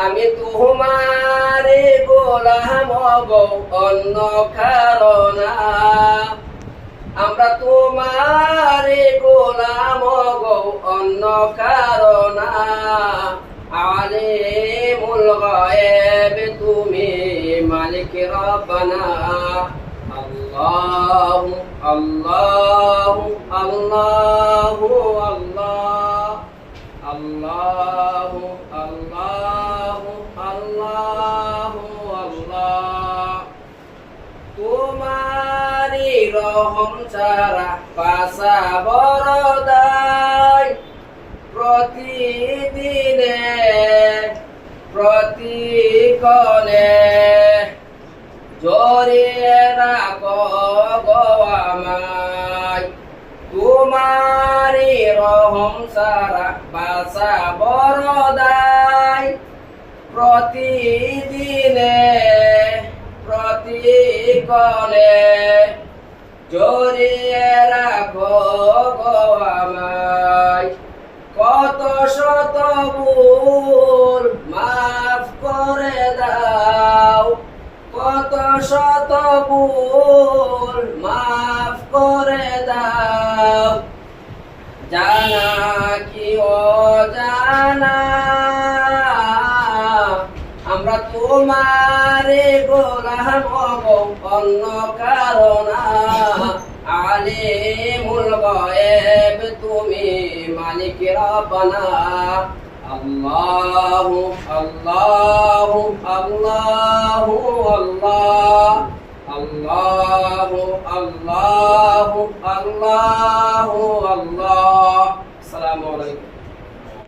আমি তোমারে গোলাম গো অন্য কারণা। আমরা তোমারে গোলাম গো অন্য কারণা। আলিমুল গায়েব তুমি মালিক রব্বানা। আল্লাহু আল্লাহু আল্লাহু আল্লাহ আল্লাহু আল্লাহু আল্লাহু আল্লাহ। তোমারি রহম ছাড়া পাশা বরদাই। প্রতিদিনে প্রতিক্ষণে জড়িয়ে রাখো গো আমায়। তোমারি রহম ছাড়া পাশা বরদাই। প্রতিদিনে প্রতিক্ষণে জড়িয়ে রাখো গো আমায়। কত শত ভুল মাফ করে দাও। কত শত ভুল মাফ করে দাও। জানা কি অজানা আমরা তোমারে গোলাম গো অন্য কারণা। আলিমুল গায়েব তুমি মালিক রব্বানা। আল্লাহু আল্লাহু আল্লাহু আল্লাহ আল্লাহু আল্লাহু আল্লাহু আল্লাহ। আসসালামু আলাইকুম।